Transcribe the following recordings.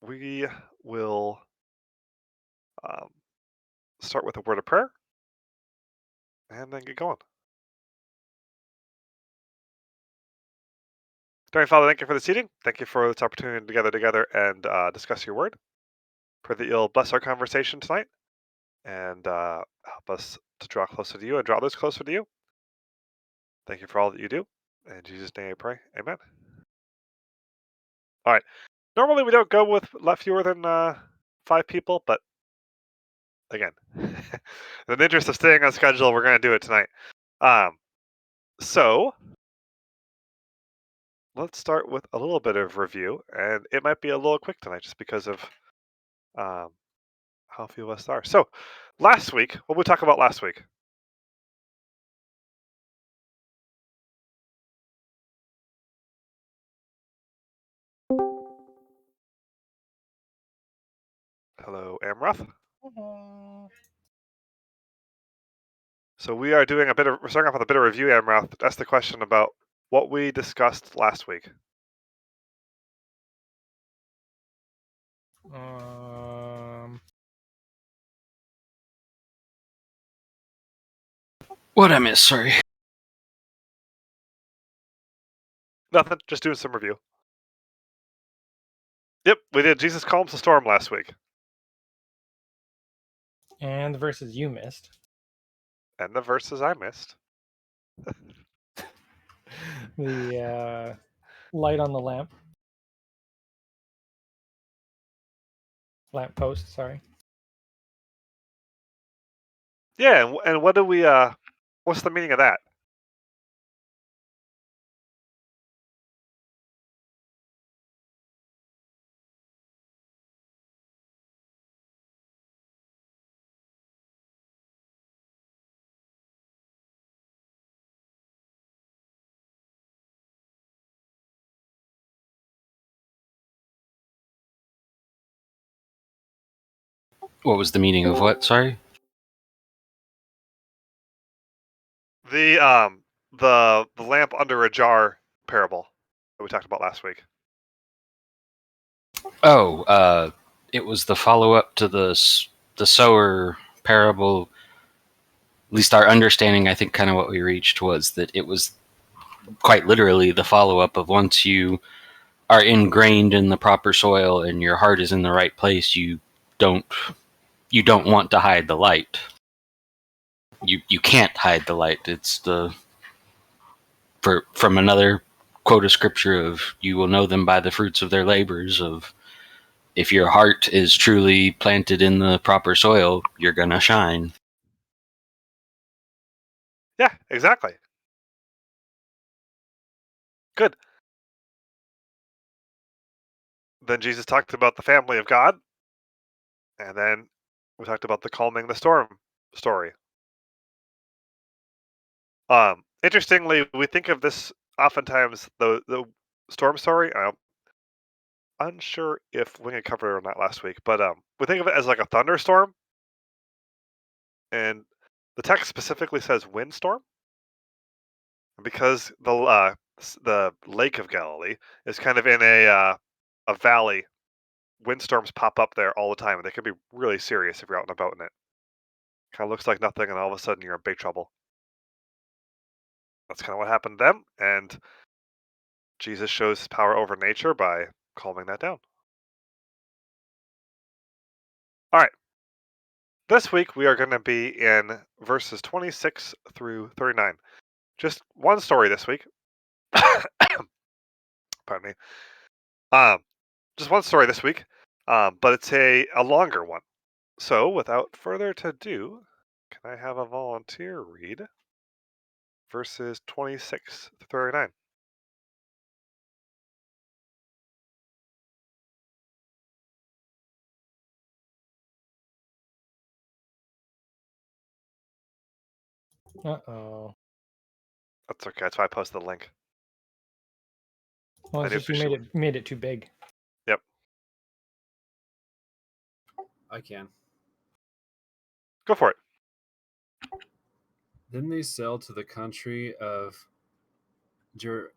we will um, start with a word of prayer and then get going. Dear Father, thank you for this evening. Thank you for this opportunity to gather together and discuss your word. Pray that you'll bless our conversation tonight and help us to draw closer to you and draw others closer to you. Thank you for all that you do. In Jesus' name I pray. Amen. All right. Normally we don't go with fewer than 5 people, but again, in the interest of staying on schedule, we're going to do it tonight. So let's start with a little bit of review, and it might be a little quick tonight just because of um, how few of us are. So last week, what did we talk about last week? Hello, Amroth. So we are doing we're starting off with a bit of review, Amroth. That's the question about what we discussed last week. What I missed? Sorry. Nothing, just doing some review. Yep, we did Jesus Calms the Storm last week. And the verses you missed. And the verses I missed. The light on the lamp. Lamp post, sorry. Yeah, and what do we, what's the meaning of that? What was the meaning of what? Sorry. The the lamp under a jar parable that we talked about last week. Oh, it was the follow-up to the sower parable. At least our understanding, I think, kind of what we reached was that it was quite literally the follow-up of once you are ingrained in the proper soil and your heart is in the right place, you don't want to hide the light. You can't hide the light. It's from another quote of scripture of you will know them by the fruits of their labors. Of if your heart is truly planted in the proper soil, you're gonna shine. Yeah, exactly. Good. Then Jesus talked about the family of God, and then we talked about the calming the storm story. Interestingly, we think of this oftentimes the storm story. I'm unsure if we covered it or not last week, but we think of it as like a thunderstorm, and the text specifically says windstorm because the Lake of Galilee is kind of in a valley. Windstorms pop up there all the time, and they can be really serious if you're out and about in it. Kind of looks like nothing, and all of a sudden you're in big trouble. That's kind of what happened to them, and Jesus shows his power over nature by calming that down. All right. This week we are going to be in verses 26 through 39. Just one story this week. Pardon me. Just one story this week, but it's a longer one. So without further ado, can I have a volunteer read verses 26 to 39? Uh-oh. That's okay. That's why I posted the link. Well, I it's knew just you officially. made it too big. Yep. I can. Go for it. Then they sailed to the country of Gerasenes,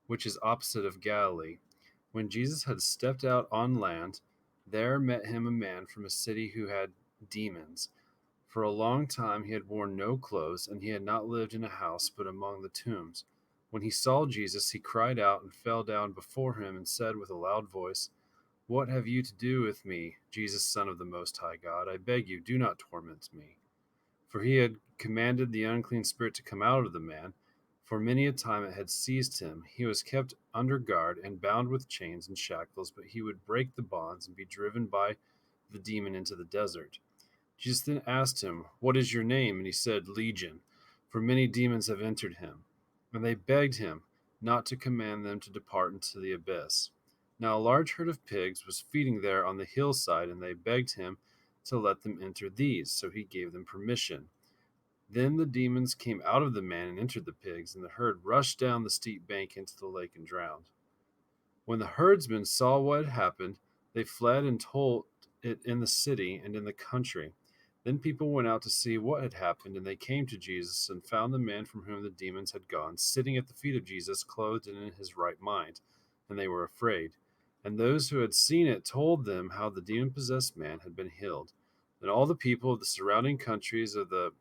which is opposite of Galilee. When Jesus had stepped out on land, there met him a man from a city who had demons. For a long time he had worn no clothes, and he had not lived in a house but among the tombs. When he saw Jesus, he cried out and fell down before him and said with a loud voice, "What have you to do with me, Jesus, Son of the Most High God? I beg you, do not torment me." For he had commanded the unclean spirit to come out of the man. For many a time it had seized him. He was kept under guard and bound with chains and shackles, but he would break the bonds and be driven by the demon into the desert. Jesus then asked him, "What is your name?" And he said, "Legion, for many demons have entered him." And they begged him not to command them to depart into the abyss. Now a large herd of pigs was feeding there on the hillside, and they begged him to let them enter these, so he gave them permission. Then the demons came out of the man and entered the pigs, and the herd rushed down the steep bank into the lake and drowned. When the herdsmen saw what had happened, they fled and told it in the city and in the country. Then people went out to see what had happened, and they came to Jesus and found the man from whom the demons had gone, sitting at the feet of Jesus, clothed and in his right mind, and they were afraid. And those who had seen it told them how the demon-possessed man had been healed. Then all the people of the surrounding countries of the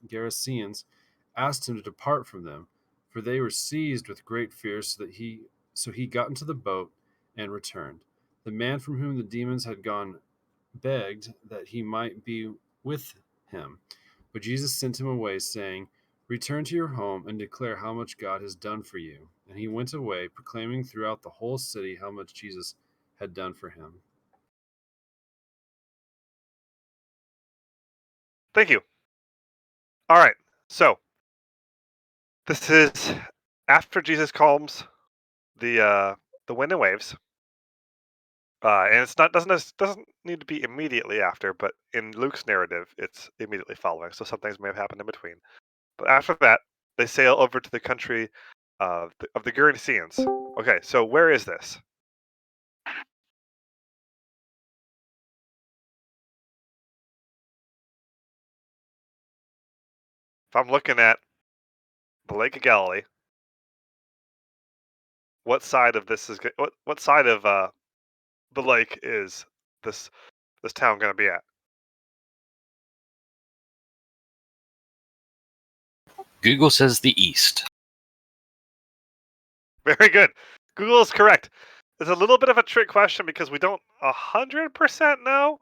Gerasenes asked him to depart from them, for they were seized with great fear, so he got into the boat and returned. The man from whom the demons had gone begged that he might be with him, but Jesus sent him away, saying, "Return to your home and declare how much God has done for you." And he went away, proclaiming throughout the whole city how much Jesus had done for him. Thank you. All right. So this is after Jesus calms the wind and waves. And it's not doesn't need to be immediately after, but in Luke's narrative, it's immediately following. So some things may have happened in between. But after that, they sail over to the country of the Gerasenes. Okay, so where is this? If I'm looking at the Lake of Galilee, what side of this is what side of the lake is this this town going to be at? Google says the east. Very good. Google is correct. It's a little bit of a trick question because we don't 100% know.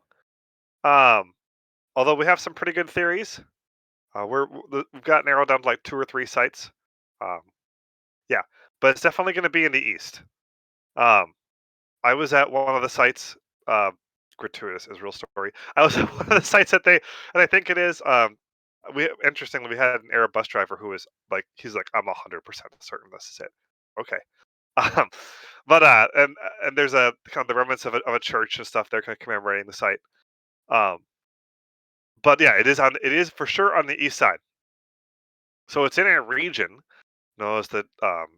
Although we have some pretty good theories. We've got narrowed down to like 2 or 3 sites. Um, yeah, but it's definitely going to be in the east. I was at one of the sites. Gratuitous is real story. I was at one of the sites that and I think it is. Interestingly, we had an Arab bus driver who was like, he's like, I'm 100% certain this is it. Okay. Um, but and there's a kind of the remnants of a church and stuff there, kind of commemorating the site. Um, but yeah, it is for sure on the east side. So it's in a region known as the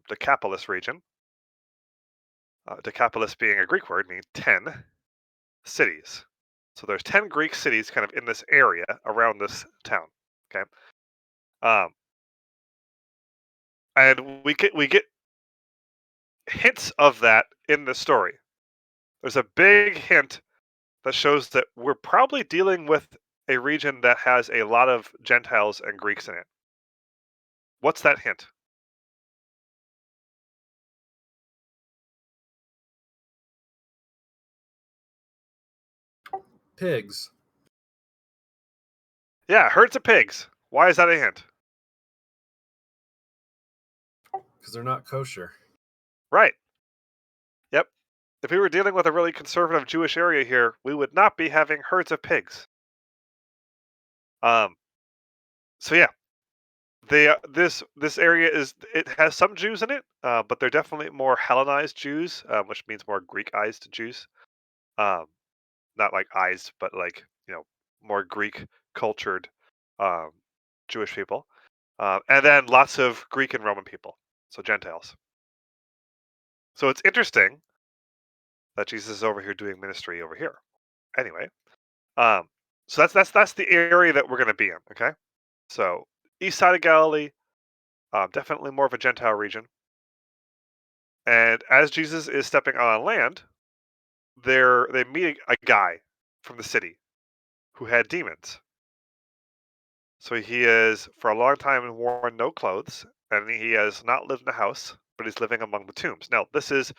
Decapolis region. Decapolis being a Greek word means 10 cities. So there's 10 Greek cities kind of in this area around this town. Okay. Um, and we get hints of that in the story. There's a big hint that shows that we're probably dealing with a region that has a lot of Gentiles and Greeks in it. What's that hint? Pigs, Yeah, herds of pigs. Why is that a hint? because they're not kosher. Right. Yep. If we were dealing with a really conservative Jewish area here, we would not be having herds of pigs. Um. So yeah, this area it has some Jews in it, but they're definitely more Hellenized Jews, which means more Greekized Jews. Um, not like eyes, but like more Greek cultured um, Jewish people, and then lots of Greek and Roman people, so Gentiles. So it's interesting that Jesus is over here doing ministry over here. Anyway, um, so that's the area that we're going to be in. Okay, so east side of Galilee, definitely more of a Gentile region. And as Jesus is stepping out on land, they meet a guy from the city who had demons. So he has, for a long time, worn no clothes, and he has not lived in a house, but he's living among the tombs. Now, this is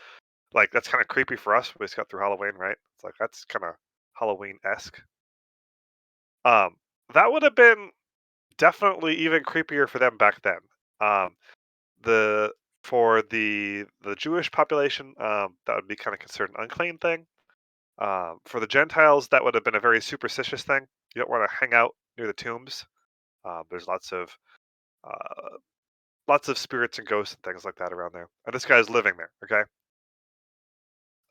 like that's kind of creepy for us. We just got through Halloween, right? It's like that's kind of Halloween-esque. Um, that would have been definitely even creepier for them back then. Um, the for the Jewish population, that would be kind of considered an unclean thing. For the Gentiles, that would have been a very superstitious thing. You don't want to hang out near the tombs. There's uh, lots of spirits and ghosts and things like that around there. And this guy's living there. Okay.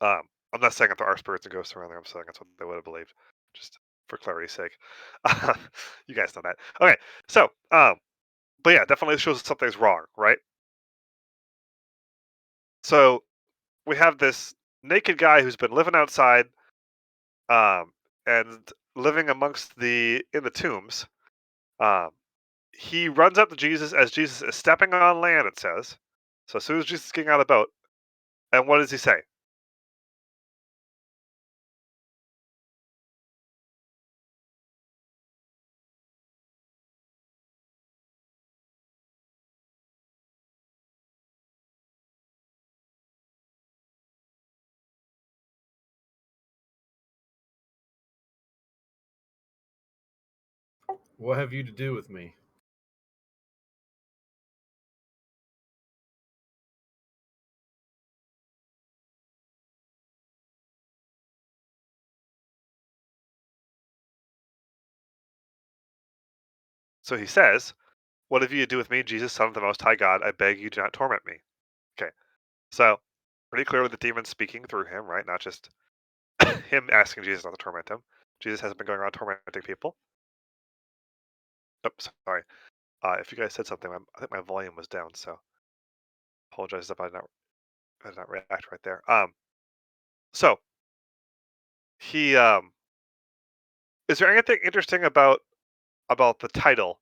Um, I'm not saying that there are spirits and ghosts around there. I'm saying that's what they would have believed, just for clarity's sake. You guys know that. Okay. So, but yeah, definitely shows something's wrong, right? So we have this naked guy who's been living outside, um, and living amongst in the tombs. Um, he runs up to Jesus as Jesus is stepping on land. It says. So as soon as Jesus is getting out of the boat, and what does he say? What have you to do with me? So he says, "What have you to do with me, Jesus, Son of the Most High God? I beg you, do not torment me." Okay, so pretty clearly the demon's speaking through him, right? Not just him asking Jesus not to torment him. Jesus hasn't been going around tormenting people. Oops, sorry. If you guys said something, I think my volume was down, so apologize if I did not react right there. So he is there anything interesting about the title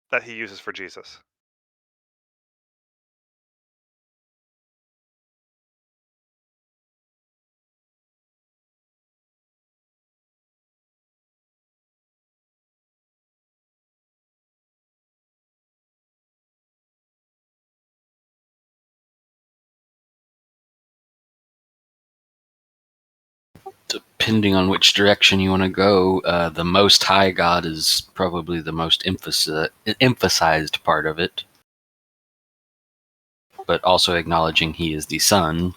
that he uses for Jesus? Depending on which direction you want to go, the Most High God is probably the most emphasized part of it, but also acknowledging he is the Son.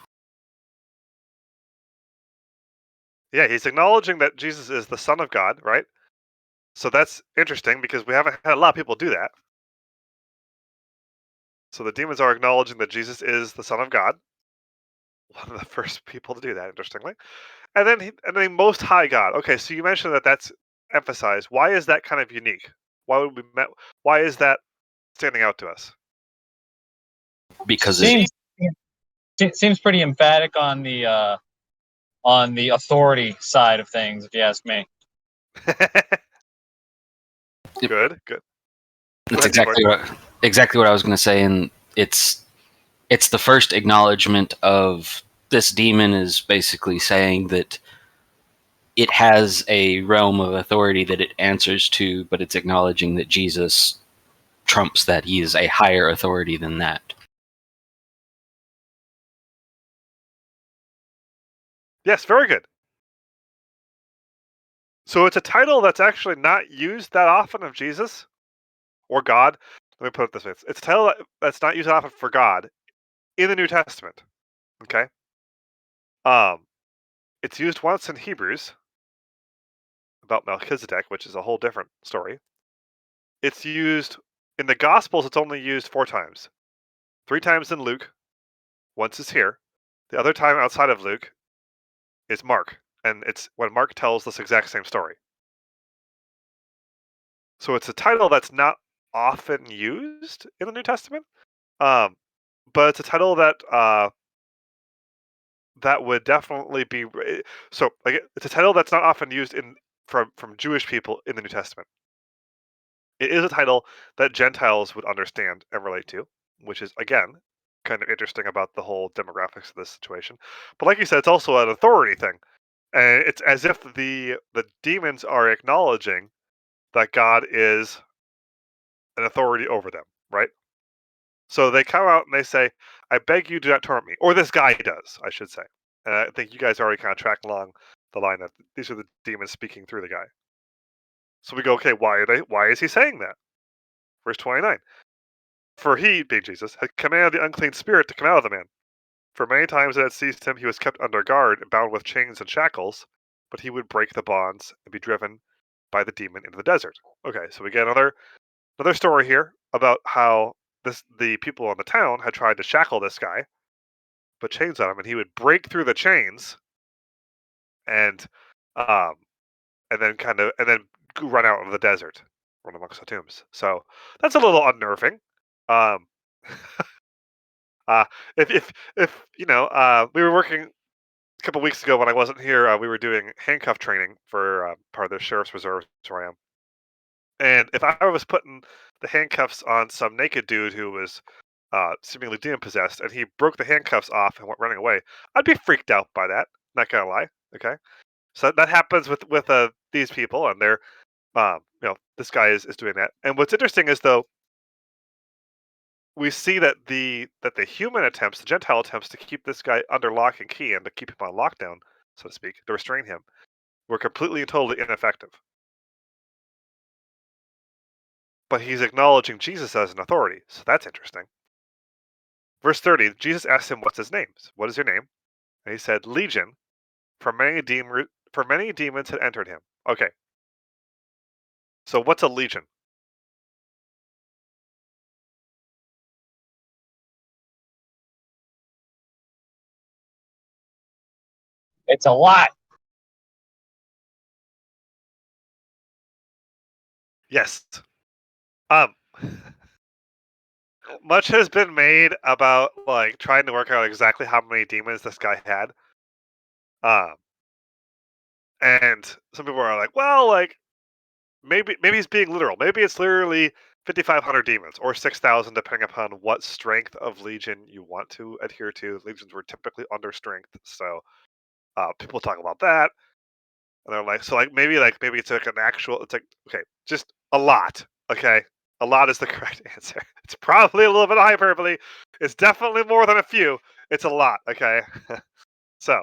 Yeah, he's acknowledging that Jesus is the Son of God, right? So that's interesting because we haven't had a lot of people do that. So the demons are acknowledging that Jesus is the Son of God. One of the first people to do that, interestingly. And then Most High God. Okay, so you mentioned that that's emphasized. Why is that kind of unique? Why would we? Why is that standing out to us? Because Seems pretty emphatic on the authority side of things, if you ask me. Good, good. it's ahead, exactly what I was going to say, and it's the first acknowledgement of this demon is basically saying that it has a realm of authority that it answers to, but it's acknowledging that Jesus trumps that. He is a higher authority than that. Yes, very good. So it's a title that's actually not used that often of Jesus or God. Let me put it this way: it's a title that's not used often for God in the New Testament. Okay, um, it's used once in Hebrews about Melchizedek, which is a whole different story. It's used in the Gospels. It's only used 4 times. 3 times in Luke. Once is here. The other time outside of Luke is Mark, and it's when Mark tells this exact same story. So it's a title that's not often used in the New Testament, um, but it's a title that would definitely be so. Like it's a title that's not often used in from Jewish people in the New Testament. It is a title that Gentiles would understand and relate to, which is again kind of interesting about the whole demographics of this situation. But like you said, it's also an authority thing, and it's as if the demons are acknowledging that God is an authority over them, right? So they come out and they say, "I beg you, do not torment me," or this guy does, I should say. And I think you guys already kind of tracked along the line that these are the demons speaking through the guy. So we go, okay, why is he saying that? Verse 29. For he, being Jesus, had commanded the unclean spirit to come out of the man. For many times it had seized him, he was kept under guard and bound with chains and shackles, but he would break the bonds and be driven by the demon into the desert. Okay, so we get another story here about how the people in the town had tried to shackle this guy, put chains on him, and he would break through the chains and um and then run out of the desert, run amongst the tombs. So that's a little unnerving. Um, uh, if we were working a couple weeks ago when I wasn't here. We were doing handcuff training for part of the sheriff's reserve where I am. And if I was putting the handcuffs on some naked dude who was seemingly demon possessed, and he broke the handcuffs off and went running away, I'd be freaked out by that. Not gonna lie. Okay, so that happens with these people, and they're this guy is doing that. And what's interesting is though we see that the human attempts, the Gentile attempts to keep this guy under lock and key and to keep him on lockdown, so to speak, to restrain him, were completely and totally ineffective. But he's acknowledging Jesus as an authority, so that's interesting. Verse 30, Jesus asked him, "What's his name? What is your name?" And he said, "Legion, for many demons had entered him." Okay, so what's a legion? It's a lot. Yes. Um, much has been made about like trying to work out exactly how many demons this guy had. Um, and some people are like, well, like maybe he's being literal. Maybe it's literally 5,500 demons or 6,000, depending upon what strength of legion you want to adhere to. Legions were typically under strength, so people talk about that, and they're like, so maybe it's like an actual. It's like okay, just a lot. Okay, a lot is the correct answer. It's probably a little bit of hyperbole. It's definitely more than a few. It's a lot. Okay, so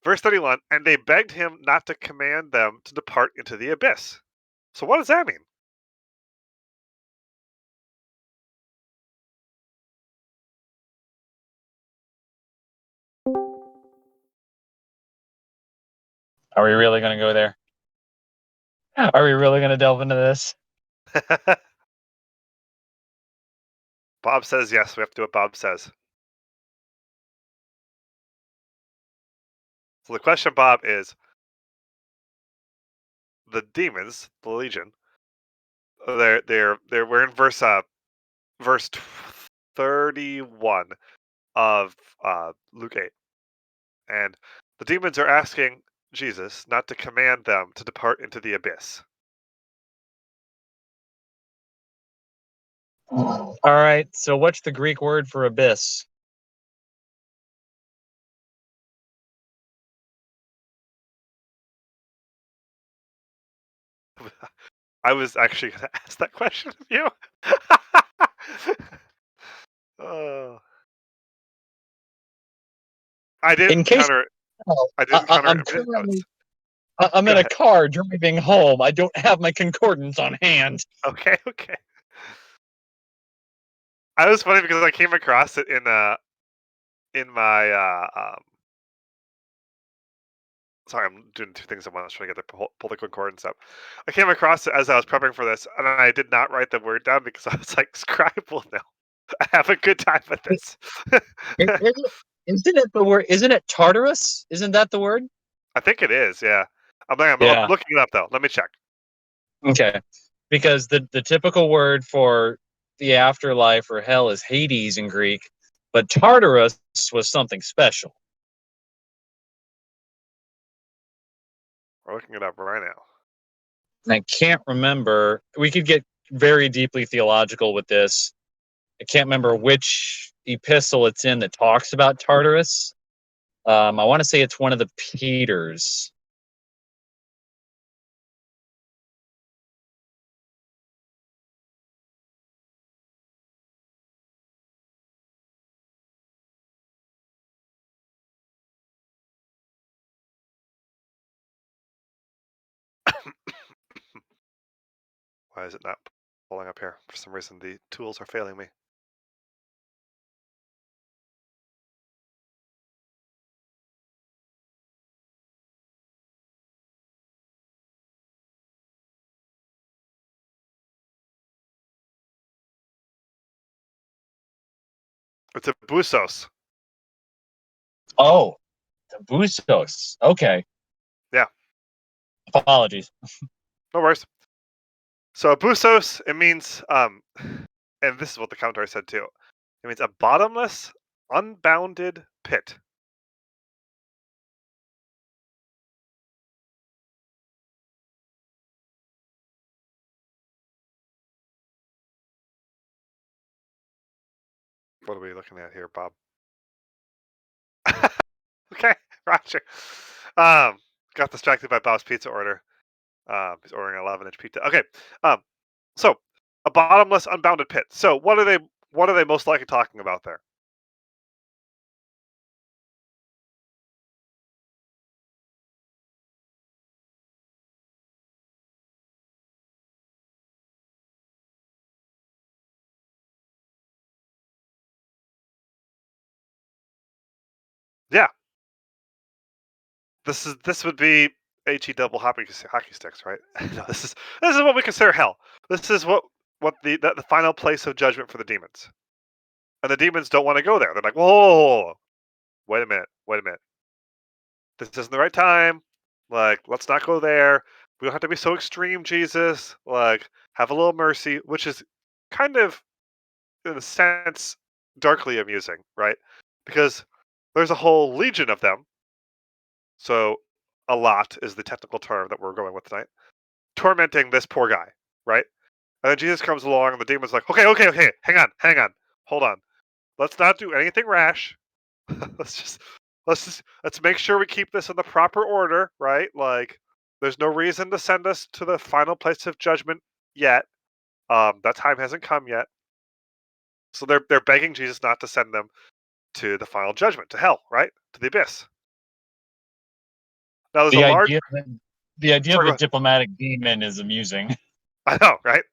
verse 31, and they begged him not to command them to depart into the abyss. So what does that mean? Are we really going to go there? Are we really going to delve into this? Bob says yes, we have to do what Bob says. So the question, Bob, is the demons, the legion, we're in verse 31 of Luke 8. And the demons are asking Jesus not to command them to depart into the abyss. All right. So what's the Greek word for abyss? I was actually going to ask that question of you. Oh. I In didn't case counter. I I, didn't counter I'm it in minute currently notes. I'm Go in a ahead. car driving home. I don't have my concordance on hand. Okay. I was funny because I came across it in my sorry, I'm doing two things at once trying to get the pull the concordance up. I came across it as I was prepping for this, and I did not write the word down because I was like, "Scribe will know. I have a good time with this." Isn't it the word? Isn't it Tartarus? Isn't that the word? I think it is. Yeah, I'm Yeah. looking it up though. Let me check. Okay. Because the typical word for the afterlife or hell is Hades in Greek, but Tartarus was something special. We're looking it up right now. And I can't remember. We could get very deeply theological with this, I can't remember which epistle it's in that talks about Tartarus. I want to say it's one of the Peters. Why is it not pulling up here? For some reason, the tools are failing me. It's a Busos. Oh, the Bustos. Okay. Yeah. Apologies. No worries. So Busos, it means, and this is what the commentary said too. It means a bottomless, unbounded pit. What are we looking at here, Bob? Okay, Roger. Got distracted by Bob's pizza order. He's ordering an 11-inch pizza. Okay. So a bottomless, unbounded pit. So what are they most likely talking about there? Yeah. This would be HE double hockey sticks, right? No, this is what we consider hell. This is what the final place of judgment for the demons. And the demons don't want to go there. They're like, whoa, wait a minute. This isn't the right time. Like, let's not go there. We don't have to be so extreme, Jesus. Like, have a little mercy, which is kind of, in a sense, darkly amusing, right? Because there's a whole legion of them. So, a lot is the technical term that we're going with tonight. Tormenting this poor guy, right? And then Jesus comes along, and the demon's like, okay, hang on, hold on. Let's not do anything rash. let's make sure we keep this in the proper order, right? Like, there's no reason to send us to the final place of judgment yet. That time hasn't come yet. So they're begging Jesus not to send them to the final judgment, to hell, right? To the abyss. Now there's The a large. idea, the idea Sorry, of go a ahead. diplomatic demon is amusing. I know, right?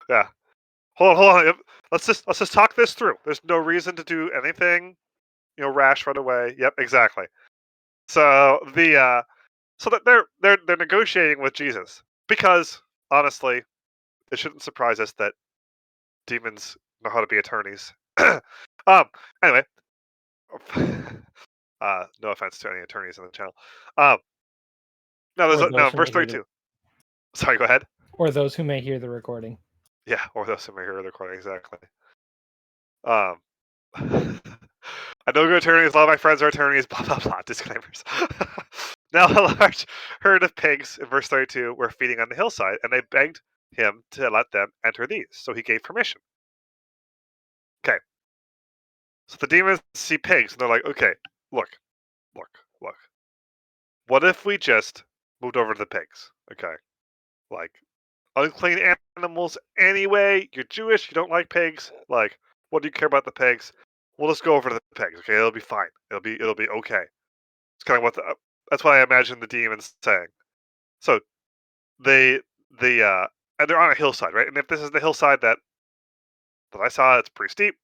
Yeah. Hold on. Yep. Let's just talk this through. There's no reason to do anything, rash right away. Yep, exactly. So that they're negotiating with Jesus because honestly, it shouldn't surprise us that demons know how to be attorneys. Anyway, no offense to any attorneys on the channel. Now Or those in who verse may hear the- 32. Sorry, go ahead. Or those who may hear the recording. Yeah, or those who may hear the recording, exactly. I know good attorneys. A lot of my friends are attorneys. Blah blah blah. Disclaimers. Now a large herd of pigs in verse 32 were feeding on the hillside, and they begged him to let them enter these. So he gave permission. Okay. So the demons see pigs, and they're like, "Okay, look. What if we just moved over to the pigs? Okay, like unclean animals anyway. You're Jewish. You don't like pigs. Like, what do you care about the pigs? We'll just go over to the pigs. Okay, it'll be fine. It'll be okay." It's kind of what that's what I imagine the demons saying. So they and they're on a hillside, right? And if this is the hillside that I saw, it's pretty steep,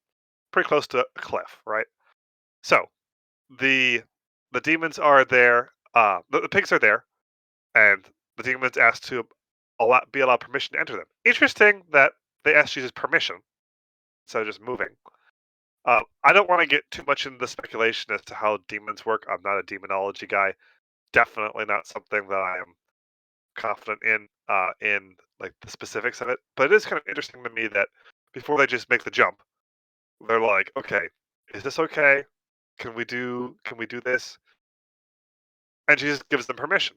pretty close to a cliff, right? So the demons are there. The pigs are there, and the demons asked to be allowed permission to enter them. Interesting that they asked Jesus permission instead of just moving. I don't want to get too much into the speculation as to how demons work. I'm not a demonology guy. Definitely not something that I am confident in like the specifics of it. But it is kind of interesting to me that before they just make the jump, they're like, "Okay, is this okay? Can we do this?" And Jesus gives them permission.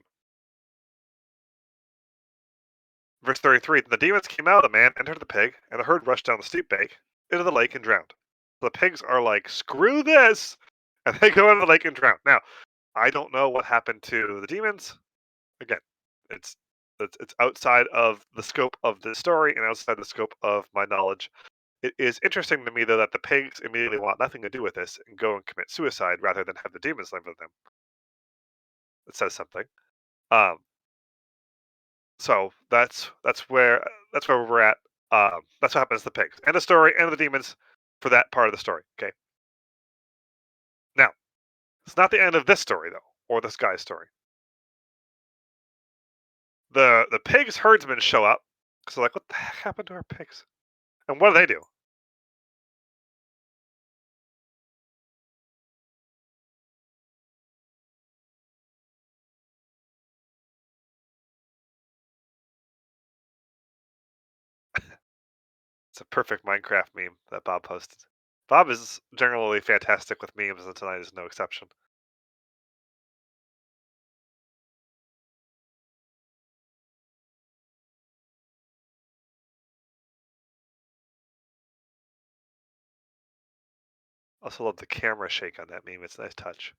Verse 33, the demons came out of the man, entered the pig, and the herd rushed down the steep bank into the lake and drowned. The pigs are like, screw this! And they go into the lake and drown. Now, I don't know what happened to the demons. Again, it's outside of the scope of this story and outside the scope of my knowledge. It is interesting to me, though, that the pigs immediately want nothing to do with this and go and commit suicide rather than have the demons live with them. It says something. So that's where we're at. That's what happens to the pigs and the story and the demons for that part of the story. Okay. Now, it's not the end of this story though, or this guy's story. The pigs herdsmen show up because they're like, what the heck happened to our pigs? And what do? It's a perfect Minecraft meme that Bob posted. Bob is generally fantastic with memes, and tonight is no exception. Also love the camera shake on that meme. It's a nice touch.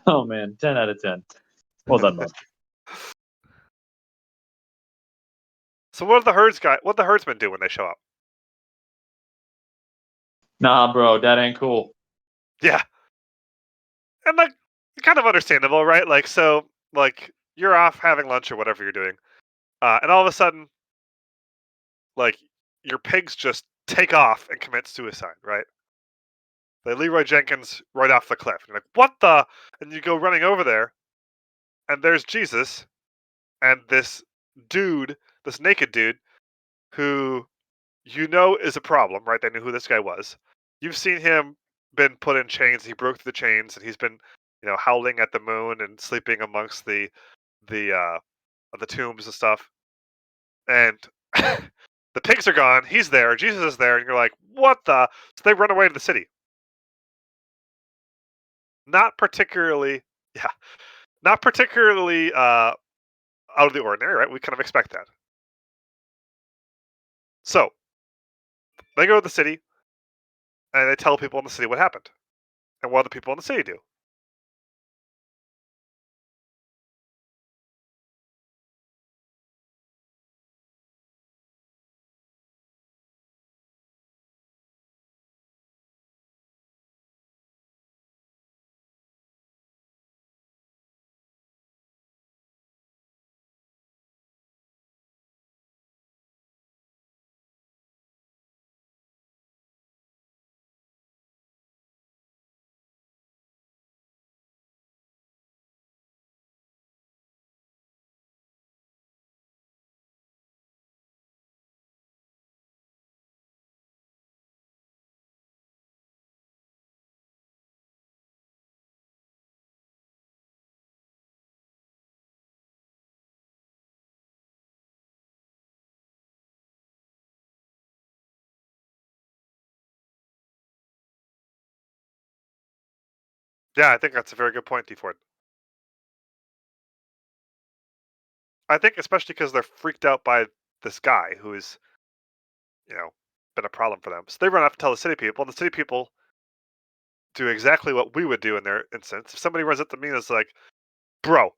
Oh man, 10 out of 10. Well done, Bob. So what do the herdsmen do when they show up? Nah, bro, that ain't cool. Yeah. And like kind of understandable, right? Like so like you're off having lunch or whatever you're doing. And all of a sudden, like your pigs just take off and commit suicide, right? They Leroy Jenkins right off the cliff. You're like, what the? And you go running over there, and there's Jesus and this dude, this naked dude, who you know is a problem, right? They knew who this guy was. You've seen him been put in chains. He broke through the chains, and he's been, howling at the moon and sleeping amongst the tombs and stuff. And the pigs are gone. He's there. Jesus is there, and you're like, what the? So they run away to the city. Not particularly, yeah, not particularly out of the ordinary, right? We kind of expect that. So they go to the city, and they tell people in the city what happened. And what do the people in the city do? Yeah, I think that's a very good point, D Ford. I think especially because they're freaked out by this guy who is, been a problem for them. So they run off and tell the city people, and the city people do exactly what we would do in their instance. If somebody runs up to me and is like, bro,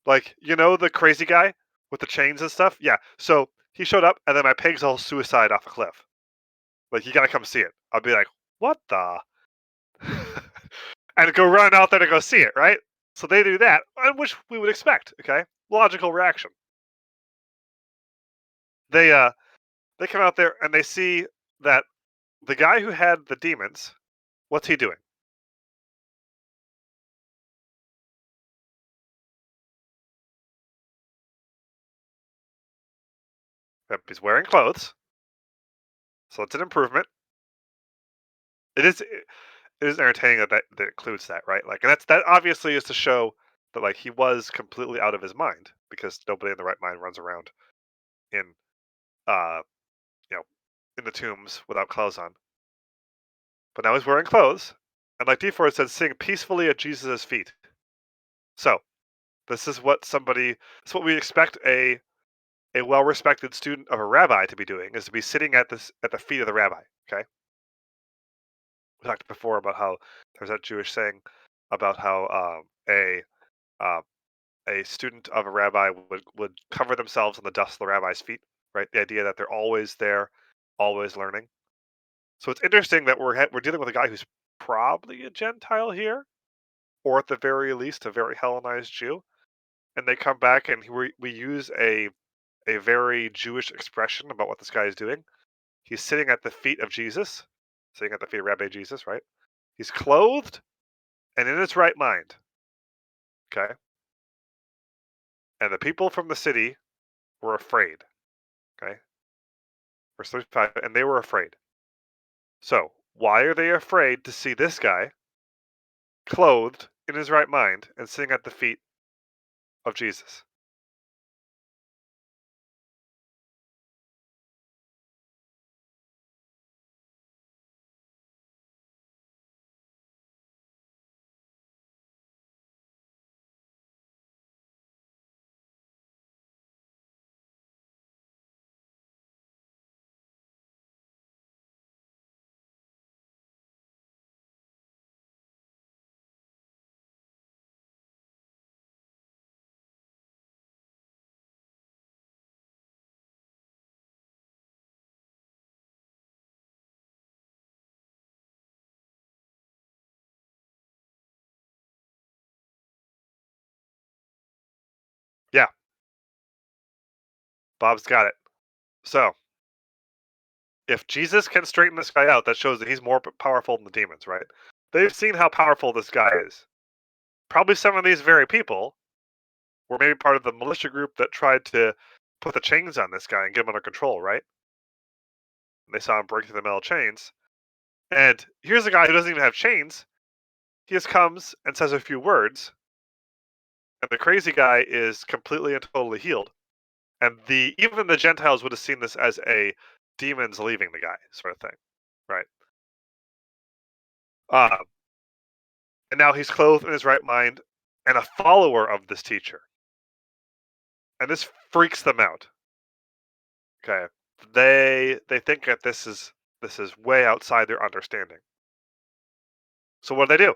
like, the crazy guy with the chains and stuff? Yeah. So he showed up, and then my pig's all suicide off a cliff. Like, you gotta come see it. I'll be like, what the? And go run out there to go see it, right? So they do that, which we would expect, okay? Logical reaction. They come out there and they see that the guy who had the demons, what's he doing? He's wearing clothes, so it's an improvement. It is entertaining that includes that, right? Like, and that obviously is to show that like he was completely out of his mind because nobody in the right mind runs around in uh you know in the tombs without clothes on. But now he's wearing clothes, And like D4 said, sitting peacefully at Jesus' feet. So, this is what we expect a well-respected student of a rabbi to be doing, is to be sitting at the feet of the rabbi. Okay. We talked before about how there's that Jewish saying about how uh, a student of a rabbi would cover themselves in the dust of the rabbi's feet. Right. The idea that they're always there, always learning. So it's interesting that we're dealing with a guy who's probably a Gentile here, or at the very least a very Hellenized Jew, and they come back and we use a very Jewish expression about what this guy is doing. He's sitting at the feet of Jesus, sitting at the feet of Rabbi Jesus, right? He's clothed and in his right mind. Okay. And the people from the city were afraid. Okay. Verse 35, and they were afraid. So, why are they afraid to see this guy clothed in his right mind and sitting at the feet of Jesus? Yeah, Bob's got it. So, if Jesus can straighten this guy out, that shows that he's more powerful than the demons, right? They've seen how powerful this guy is. Probably some of these very people were maybe part of the militia group that tried to put the chains on this guy and get him under control, right? And they saw him break through the metal chains. And here's a guy who doesn't even have chains. He just comes and says a few words, and the crazy guy is completely and totally healed. And even the Gentiles would have seen this as a demons leaving the guy sort of thing, right? Um, and now he's clothed in his right mind and a follower of this teacher. And this freaks them out. Okay. They think that this is way outside their understanding. So what do?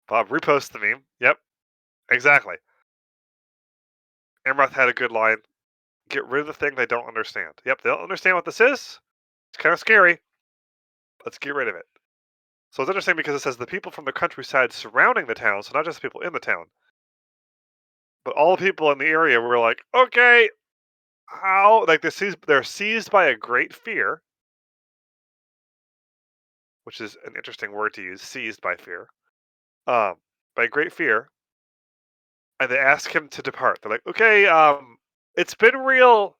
Bob, repost the meme. Yep, exactly. Amroth had a good line. Get rid of the thing they don't understand. Yep, they don't understand what this is. It's kind of scary. Let's get rid of it. So it's interesting because it says the people from the countryside surrounding the town, so not just the people in the town, but all the people in the area were like, okay, how? Like they're seized by a great fear, which is an interesting word to use, seized by fear. By great fear, and they ask him to depart. They're like, okay, it's been real,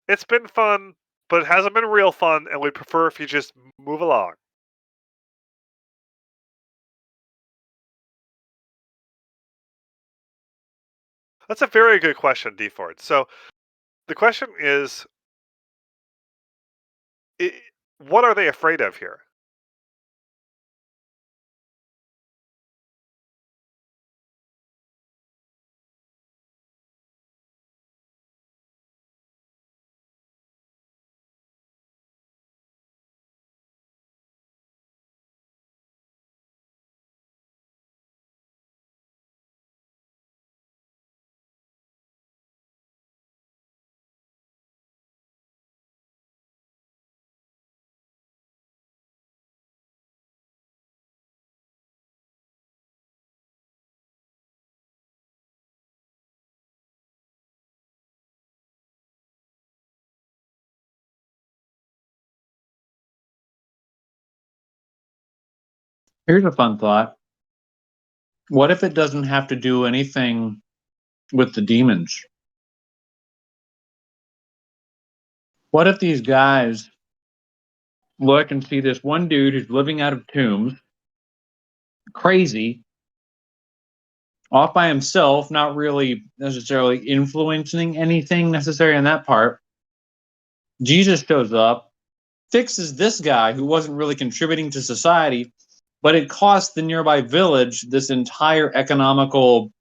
it's been fun, but it hasn't been real fun, and we'd prefer if you just move along. That's a very good question, D Ford. So the question is, what are they afraid of here? Here's a fun thought. What if it doesn't have to do anything with the demons? What if these guys look and see this one dude who's living out of tombs, crazy, off by himself, not really necessarily influencing anything necessary on that part. Jesus shows up, fixes this guy who wasn't really contributing to society, but it cost the nearby village this entire economical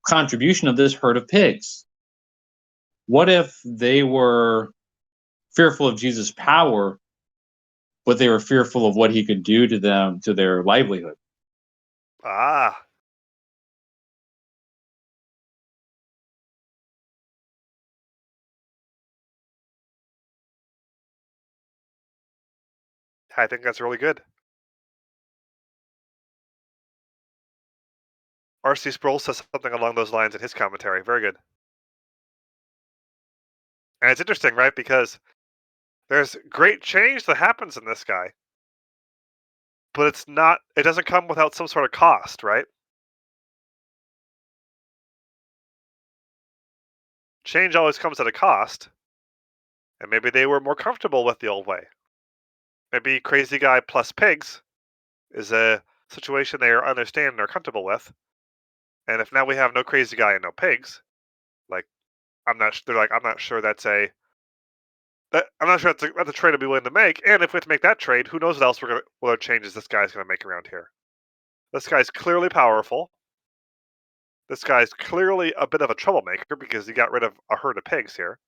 contribution of this herd of pigs. What if they were fearful of Jesus' power, but they were fearful of what he could do to them, to their livelihood? Ah, I think that's really good. R.C. Sproul says something along those lines in his commentary. Very good. And it's interesting, right? Because there's great change that happens in this guy, but it doesn't come without some sort of cost, right? Change always comes at a cost, and maybe they were more comfortable with the old way. Maybe crazy guy plus pigs is a situation they understand and are comfortable with. And if now we have no crazy guy and no pigs, like they're like, I'm not sure that's a trade I'd be willing to make. And if we have to make that trade, who knows what other changes this guy's gonna make around here. This guy's clearly powerful. This guy's clearly a bit of a troublemaker because he got rid of a herd of pigs here.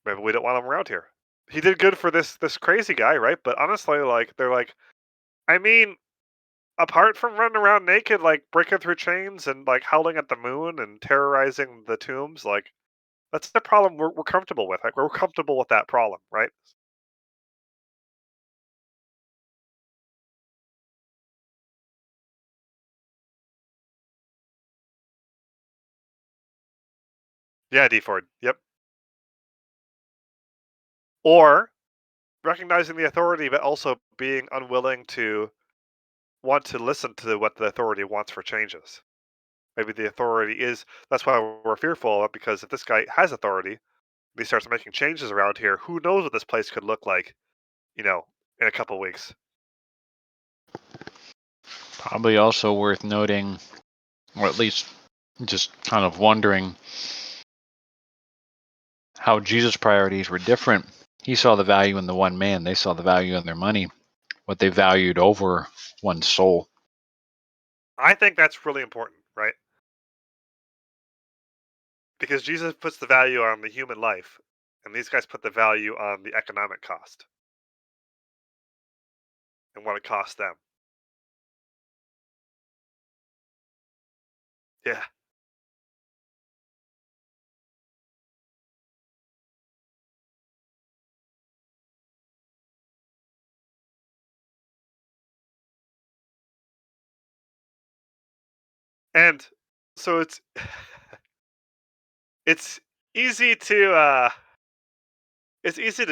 Maybe we don't want him around here. He did good for this crazy guy, right? But honestly, like they're like, I mean, apart from running around naked, like breaking through chains and like howling at the moon and terrorizing the tombs, like that's the problem we're comfortable with. Like we're comfortable with that problem, right? Yeah, D Ford. Yep. Or recognizing the authority, but also being unwilling to want to listen to what the authority wants for changes. Maybe the authority is that's why we're fearful of it, because if this guy has authority and he starts making changes around here, who knows what this place could look like, in a couple weeks. Probably also worth noting, or at least just kind of wondering, how Jesus' priorities were different. He saw the value in the one man, they saw the value in their money, what they valued over one's soul. I think that's really important, right? Because Jesus puts the value on the human life, and these guys put the value on the economic cost and what it costs them. Yeah. And so it's easy to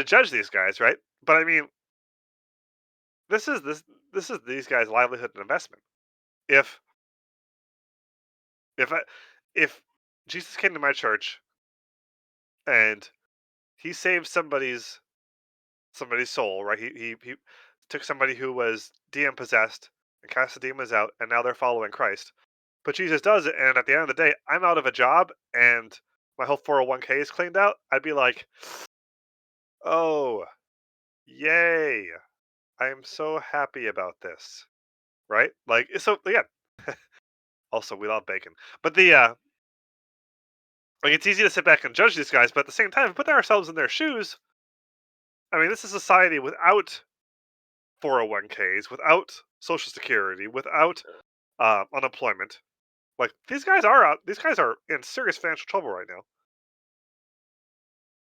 judge these guys, right? But I mean, this is these guys' livelihood and investment. If if I, if Jesus came to my church and he saved somebody's soul, right? He took somebody who was demon possessed and cast the demons out, and now they're following Christ. But Jesus does it, and at the end of the day, I'm out of a job, and my whole 401k is cleaned out. I'd be like, oh, yay! I am so happy about this, right? Like, so again. Also, we love bacon, but like it's easy to sit back and judge these guys, but at the same time, put ourselves in their shoes. I mean, this is a society without 401ks, without Social Security, without unemployment. Like these guys are out. These guys are in serious financial trouble right now,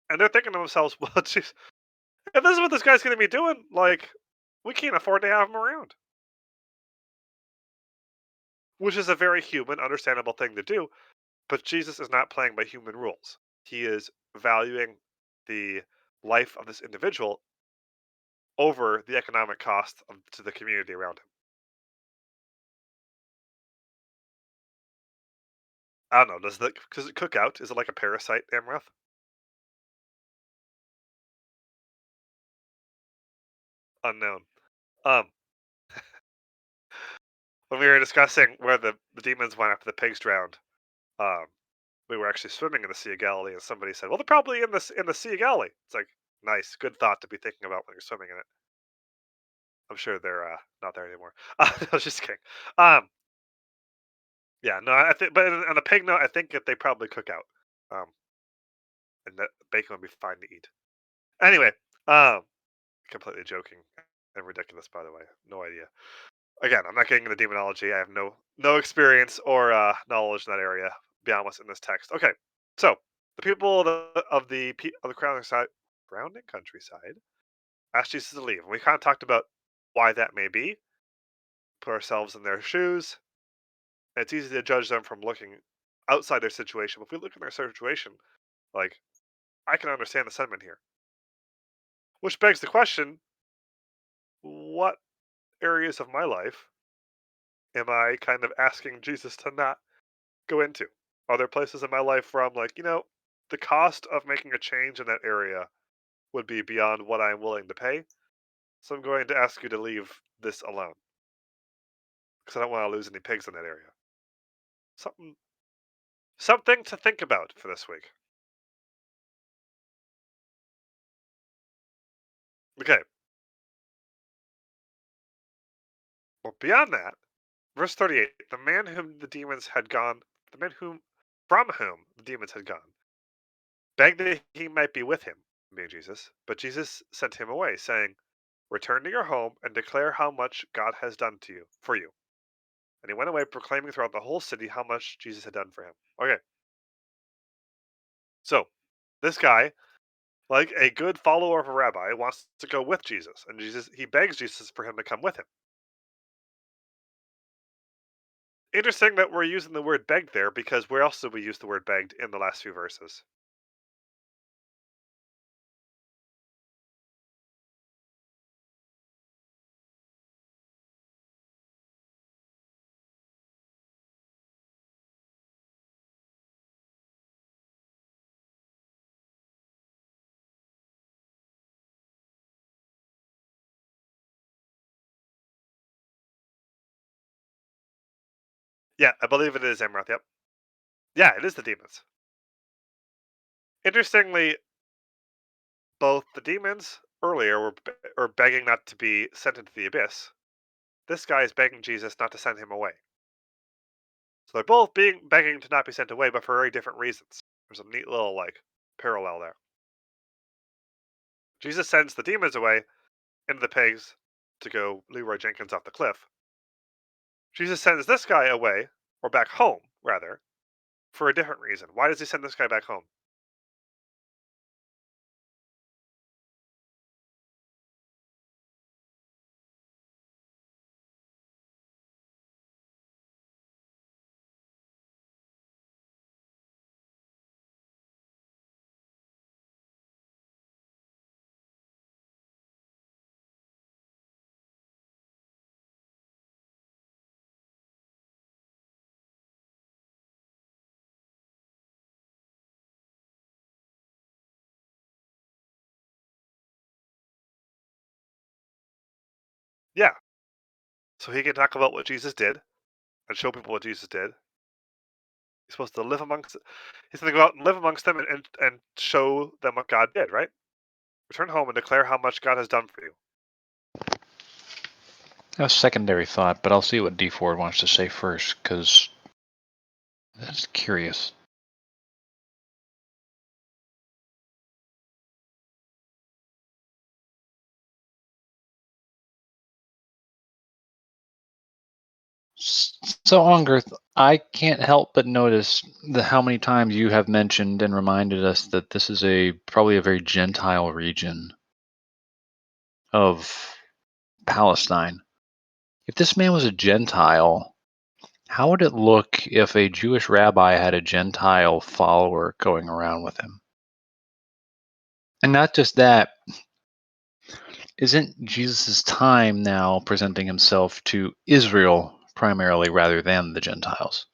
and they're thinking to themselves, "Well, geez, if this is what this guy's going to be doing, like, we can't afford to have him around." Which is a very human, understandable thing to do. But Jesus is not playing by human rules. He is valuing the life of this individual over the economic cost to the community around him. I don't know. Does it cook out? Is it like a parasite, Amroth? Unknown. Um, when we were discussing where the demons went after the pigs drowned, um, we were actually swimming in the Sea of Galilee, and somebody said, "Well, they're probably in the Sea of Galilee." It's like nice, good thought to be thinking about when you're swimming in it. I'm sure they're not there anymore. I was just kidding. Um, yeah, no, I think, but on the pig note, I think that they probably cook out, um, and that bacon would be fine to eat. Anyway, um, completely joking and ridiculous, by the way. No idea. Again, I'm not getting into demonology. I have no experience or knowledge in that area beyond what's in this text. Okay, so the people of the surrounding countryside asked Jesus to leave, and we kind of talked about why that may be. Put ourselves in their shoes. And it's easy to judge them from looking outside their situation. But if we look in their situation, like I can understand the sentiment here, which begs the question: what areas of my life am I kind of asking Jesus to not go into? Are there places in my life where I'm like, the cost of making a change in that area would be beyond what I'm willing to pay? So I'm going to ask you to leave this alone because I don't want to lose any pigs in that area. Something, something to think about for this week. Okay. Well, beyond that, verse 38: the man whom the demons had gone, the man whom from whom the demons had gone, begged that he might be with him, being Jesus. But Jesus sent him away, saying, "Return to your home and declare how much God has done to you for you." And he went away proclaiming throughout the whole city how much Jesus had done for him. Okay, so this guy, like a good follower of a rabbi, wants to go with Jesus, and he begs Jesus for him to come with him. Interesting that we're using the word begged there, because where else did we use the word begged in the last few verses? Yeah, I believe it is Amroth. Yep. Yeah, it is the demons. Interestingly, both the demons earlier were begging not to be sent into the abyss. This guy is begging Jesus not to send him away. So they're both begging to not be sent away, but for very different reasons. There's a neat little parallel there. Jesus sends the demons away into the pigs to go Leroy Jenkins off the cliff. Jesus sends this guy away, or back home rather, for a different reason. Why does he send this guy back home? Yeah, so he can talk about what Jesus did and show people what Jesus did. He's supposed to live amongst. He's going to go out and live amongst them and show them what God did. Right? Return home and declare how much God has done for you. A secondary thought, but I'll see what D Ford wants to say first, because that's curious. So, Ongarth, I can't help but notice how many times you have mentioned and reminded us that this is probably a very Gentile region of Palestine. If this man was a Gentile, how would it look if a Jewish rabbi had a Gentile follower going around with him? And not just that, isn't Jesus' time now presenting himself to Israel primarily rather than the Gentiles?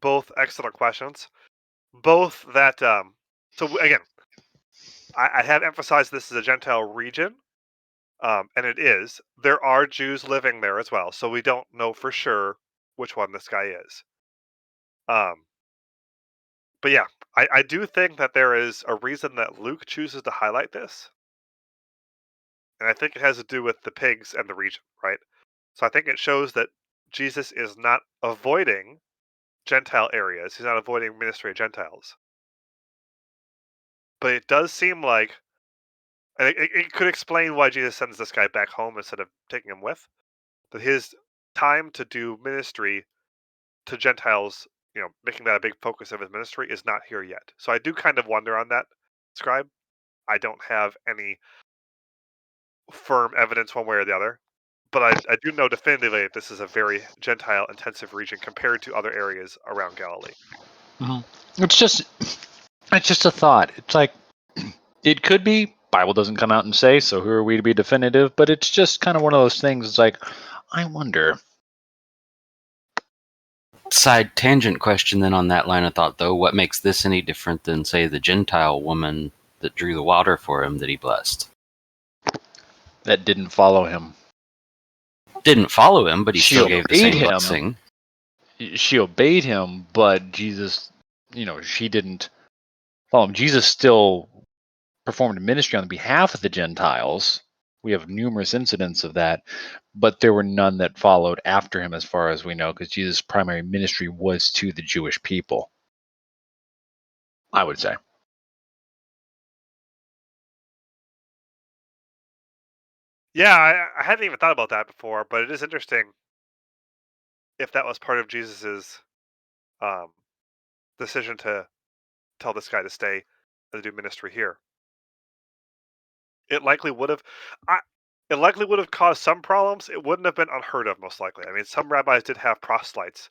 both excellent questions. Both that so again, I have emphasized this is a Gentile region, and it is. There are Jews living there as well, so we don't know for sure which one this guy is. But yeah, I do think that there is a reason that Luke chooses to highlight this, and I think it has to do with the pigs and the region, right? So I think it shows that Jesus is not avoiding Gentile areas. He's not avoiding ministry of Gentiles. But it does seem like, and it could explain why Jesus sends this guy back home instead of taking him with, that his time to do ministry to Gentiles, making that a big focus of his ministry, is not here yet. So I do kind of wonder on that, Scribe. I don't have any firm evidence one way or the other, but I do know definitively that this is a very Gentile intensive region compared to other areas around Galilee. It's just a thought. It's like it could be. Bible doesn't come out and say, so who are we to be definitive? But it's just kind of one of those things. It's like, I wonder. Side tangent question then on that line of thought, though. What makes this any different than, say, the Gentile woman that drew the water for him that he blessed? That didn't follow him. Didn't follow him, but he She still gave the same obeyed him. blessing. She obeyed him, but Jesus, she didn't follow him. Jesus still performed a ministry on behalf of the Gentiles. We have numerous incidents of that, but there were none that followed after him as far as we know, because Jesus' primary ministry was to the Jewish people, I would say. Yeah, I hadn't even thought about that before, but it is interesting if that was part of Jesus's decision to tell this guy to stay and do ministry here. It likely would have, it likely would have caused some problems. It wouldn't have been unheard of, most likely. I mean, some rabbis did have proselytes,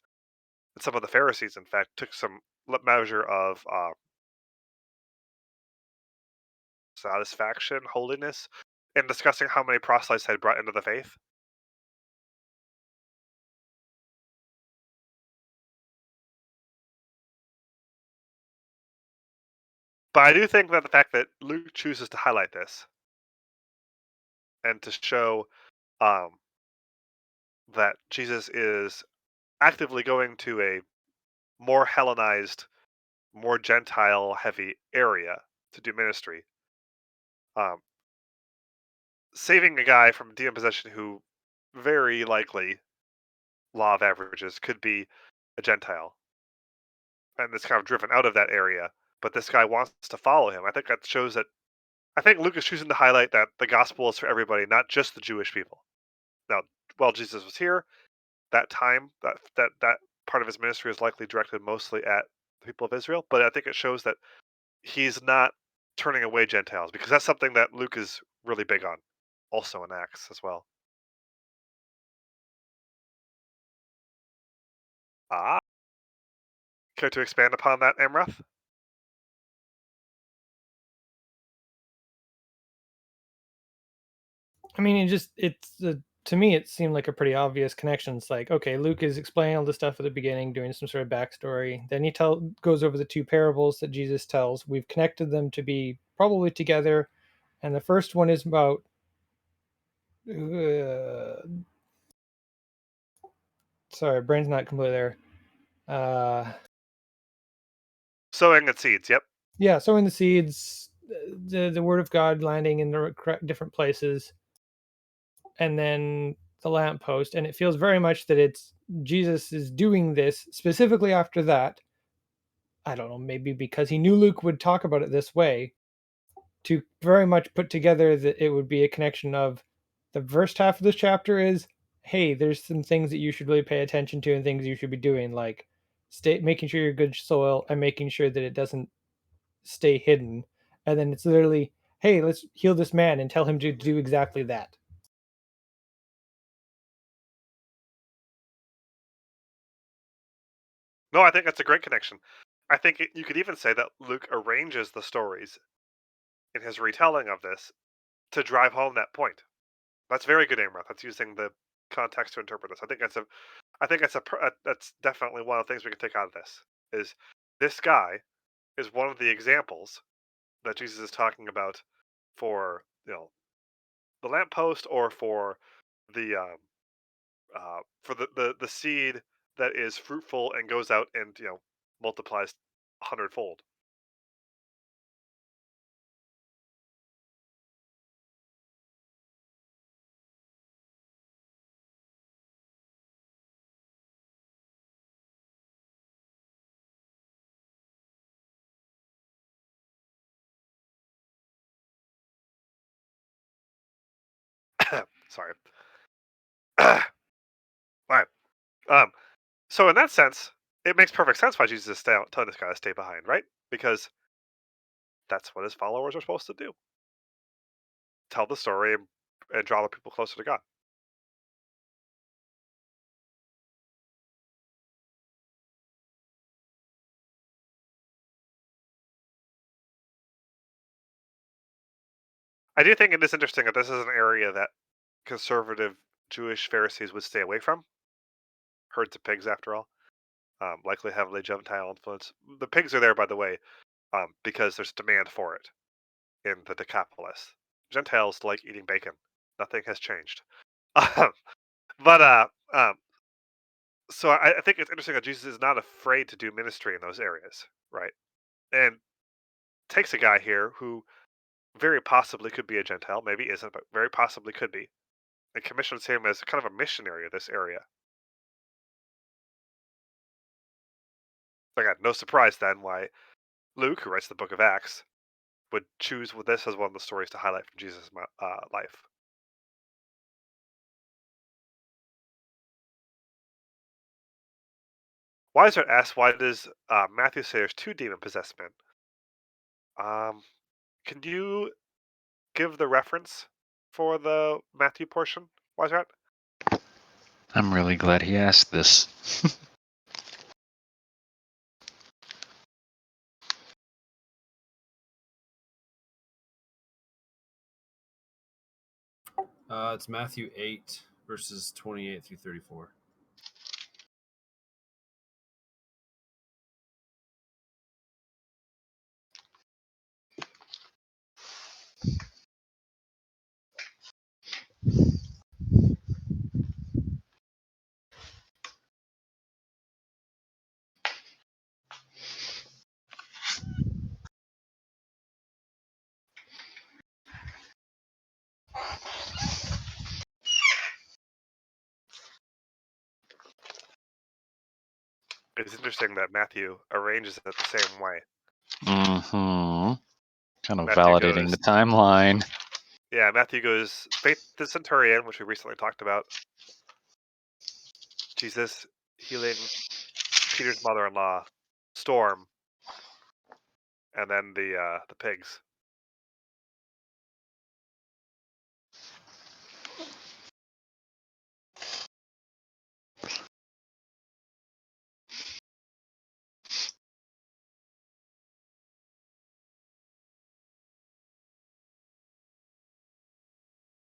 and some of the Pharisees, in fact, took some measure of satisfaction, holiness, in discussing how many proselytes they had brought into the faith. But I do think that the fact that Luke chooses to highlight this and to show that Jesus is actively going to a more Hellenized, more Gentile-heavy area to do ministry, saving a guy from demon possession who very likely, law of averages, could be a Gentile, and is kind of driven out of that area. But this guy wants to follow him. I think that shows that. I think Luke is choosing to highlight that the gospel is for everybody, not just the Jewish people. Now, while Jesus was here, that time, that part of his ministry is likely directed mostly at the people of Israel. But I think it shows that he's not turning away Gentiles, because that's something that Luke is really big on, also in Acts as well. Care to expand upon that, Amrath? I mean, to me, it seemed like a pretty obvious connection. It's like, okay, Luke is explaining all the stuff at the beginning, doing some sort of backstory. Then he goes over the two parables that Jesus tells. We've connected them to be probably together, and the first one is about sorry, brain's not completely there. Sowing and seeds. Yep. Yeah, sowing the seeds, the word of God landing in the different places, and then the lamppost. And it feels very much that it's Jesus is doing this specifically after that. I don't know, maybe because he knew Luke would talk about it this way, to very much put together that it would be a connection of the first half of this chapter is, hey, there's some things that you should really pay attention to and things you should be doing, like making sure you're good soil and making sure that it doesn't stay hidden. And then it's literally, hey, let's heal this man and tell him to do exactly that. No, I think that's a great connection. I think you could even say that Luke arranges the stories in his retelling of this to drive home that point. That's very good, Amrath. That's using the context to interpret this. I think that's definitely one of the things we can take out of this. Is this guy is one of the examples that Jesus is talking about for the lamppost, or for the the seed that is fruitful and goes out and multiplies 100-fold. Sorry. All right. So in that sense, it makes perfect sense why Jesus is telling this guy to stay behind, right? Because that's what his followers are supposed to do: tell the story and draw the people closer to God. I do think it is interesting that this is an area that conservative Jewish Pharisees would stay away from. Herds of pigs, after all, likely heavily Gentile influence. The pigs are there, by the way, because there's demand for it in the Decapolis. Gentiles like eating bacon. Nothing has changed. But so I think it's interesting that Jesus is not afraid to do ministry in those areas, right? And takes a guy here who very possibly could be a Gentile, maybe isn't, but very possibly could be, and commissions him as kind of a missionary of this area. Again, no surprise then why Luke, who writes the book of Acts, would choose this as one of the stories to highlight from Jesus' life. Weiser asks, why does Matthew say there's 2 demon-possessed men? Can you give the reference for the Matthew portion, Weiser? I'm really glad he asked this. It's Matthew 8, verses 28 through 34. It's interesting that Matthew arranges it the same way. Mm-hmm. Kind of Matthew validating goes, the timeline. yeah, Matthew goes, faith the centurion, which we recently talked about, Jesus healing Peter's mother-in-law, storm, and then the pigs.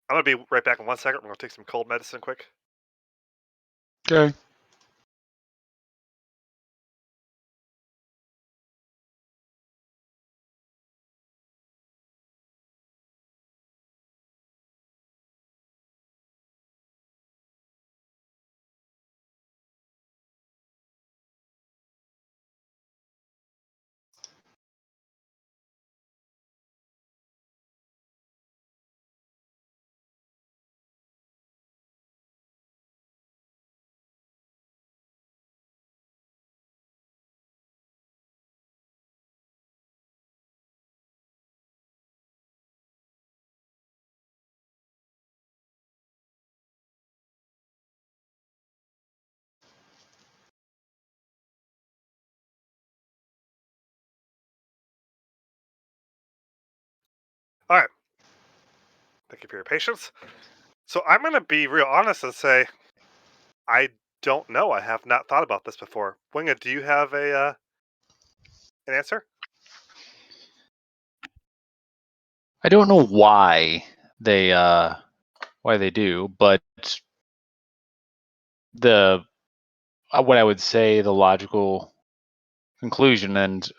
I'm gonna be right back in 1 second. We're gonna take some cold medicine quick. Okay. All right. Thank you for your patience. So I'm gonna be real honest and say I don't know. I have not thought about this before. Winga, do you have an answer? I don't know why they do, but what I would say the logical conclusion, and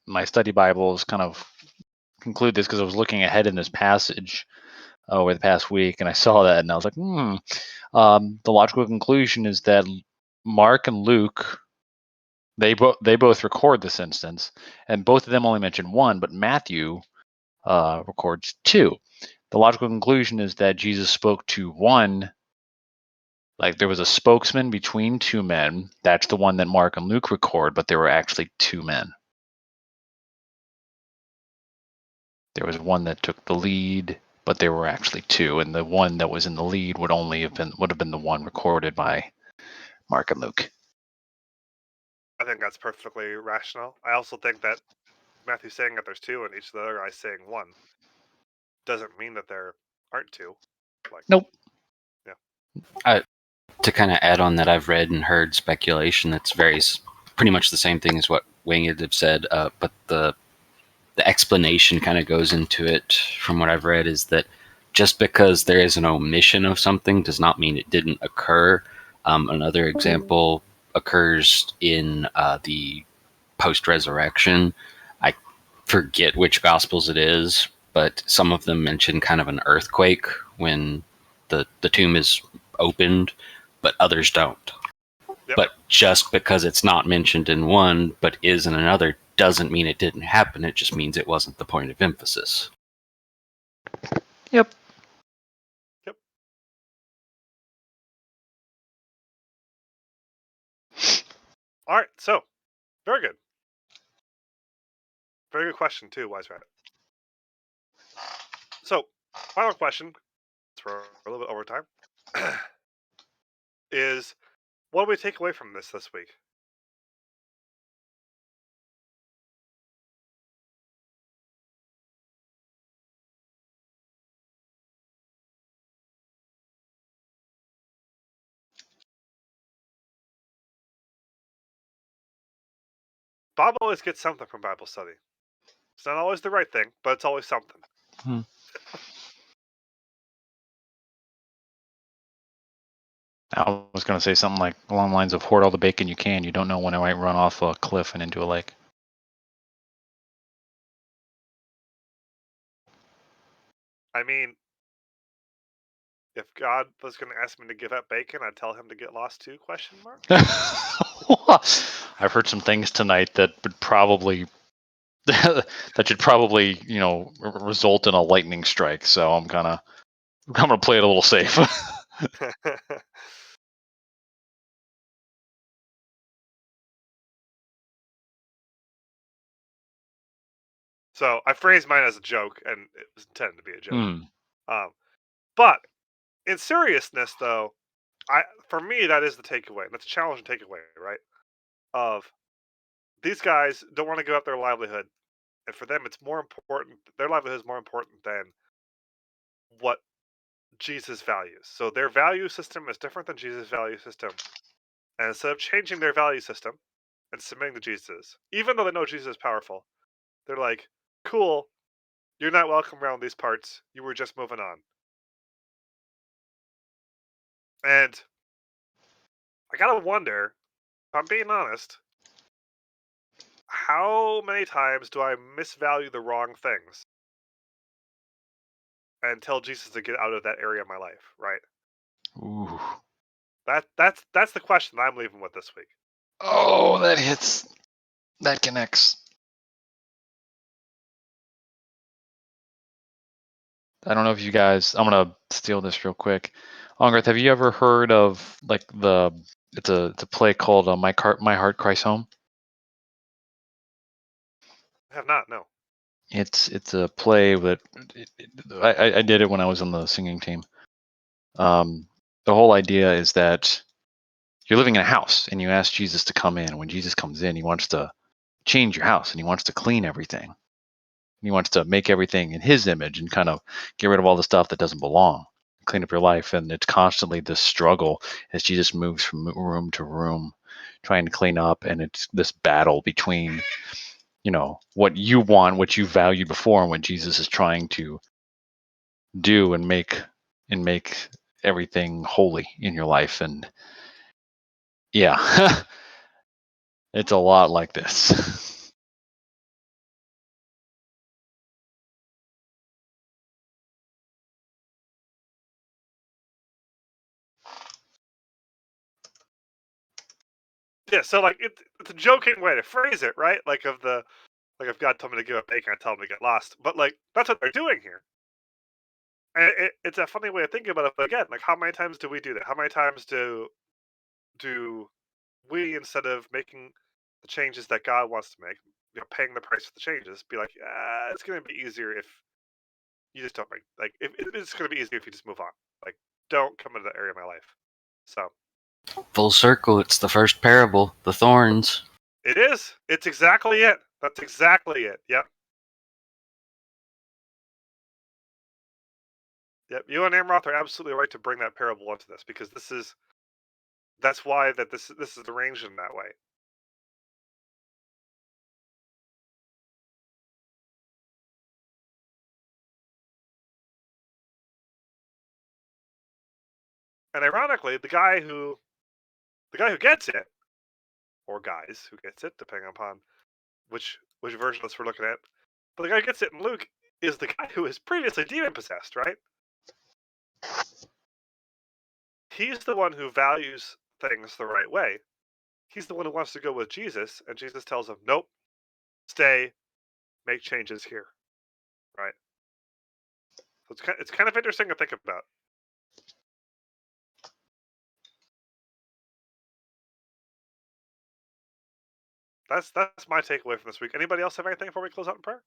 my study Bibles kind of conclude this because I was looking ahead in this passage over the past week, and I saw that, and I was like, the logical conclusion is that Mark and Luke, they both record this instance, and both of them only mention one, but Matthew records two. The logical conclusion is that Jesus spoke to one, like there was a spokesman between two men. That's the one that Mark and Luke record, but there were actually two men. There was one that took the lead, but there were actually two, and the one that was in the lead would have been the one recorded by Mark and Luke. I think that's perfectly rational. I also think that Matthew saying that there's two and each of the other guys saying one doesn't mean that there aren't two. Like, Nope. To kind of add on that, I've read and heard speculation that's pretty much the same thing as what Winged have said, but the explanation kind of goes into it from what I've read is that just because there is an omission of something does not mean it didn't occur. Another example occurs in the post-resurrection. I forget which Gospels it is, but some of them mention kind of an earthquake when the tomb is opened, but others don't. Yep. But just because it's not mentioned in one, but is in another, doesn't mean it didn't happen. It just means it wasn't the point of emphasis. Yep. All right, so very good. Very good question too, Wise Rabbit. So, final question, for a little bit over time, is what do we take away from this week? Bob always gets something from Bible study. It's not always the right thing, but it's always something. I was going to say something like along the lines of hoard all the bacon you can. You don't know when it might run off a cliff and into a lake. I mean, if God was going to ask me to give up bacon, I'd tell him to get lost too, question mark? I've heard some things tonight that would probably that should probably, result in a lightning strike. So I'm gonna play it a little safe. So I phrased mine as a joke, and it was intended to be a joke. Hmm. But in seriousness, though, for me that is the takeaway. That's a challenging takeaway, right? Of these guys don't want to give up their livelihood, and for them, it's more important. Their livelihood is more important than what Jesus values. So their value system is different than Jesus' value system. And instead of changing their value system and submitting to Jesus, even though they know Jesus is powerful, they're like, cool, you're not welcome around these parts. You were just moving on. And I gotta wonder, if I'm being honest, how many times do I misvalue the wrong things and tell Jesus to get out of that area of my life, right? Ooh. That's the question I'm leaving with this week. Oh, that hits. That connects. I don't know if you guys. I'm gonna steal this real quick. Ongarth, have you ever heard of like it's a play called My Heart Cries Home? I have not, no. It's a play that I did it when I was on the singing team. The whole idea is that you're living in a house and you ask Jesus to come in. When Jesus comes in, he wants to change your house and he wants to clean everything. He wants to make everything in his image and kind of get rid of all the stuff that doesn't belong, clean up your life. And it's constantly this struggle as Jesus moves from room to room, trying to clean up. And it's this battle between, what you want, what you valued before, and what Jesus is trying to do and make everything holy in your life. And Yeah. It's a lot like this. Yeah, so like it's a joking way to phrase it, right? Like if God told me to give up bacon, I tell him to get lost. But like that's what they're doing here. And it's a funny way of thinking about it. But again, like how many times do we do that? How many times do we, instead of making the changes that God wants to make, paying the price for the changes, be like, it's going to be easier if you just don't make, like, if it's going to be easier if you just move on. Like, don't come into that area of my life. So Full circle. It's the first parable, the thorns. it is. It's exactly it. That's exactly it. Yep. Yep. You and Amroth are absolutely right to bring that parable into this, because that's why this is arranged in that way. And ironically, the guy who gets it, or guys who gets it, depending upon which version of this we're looking at, but the guy who gets it in Luke is the guy who is previously demon possessed, right? He's the one who values things the right way. He's the one who wants to go with Jesus, and Jesus tells him, "Nope, stay, make changes here." Right? So it's kind of interesting to think about. That's my takeaway from this week. Anybody else have anything before we close out in prayer?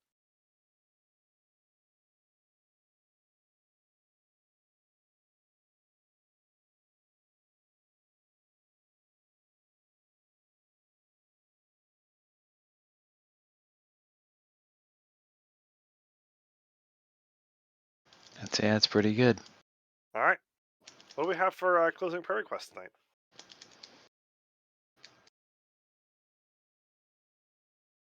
That's pretty good. All right. What do we have for closing prayer requests tonight?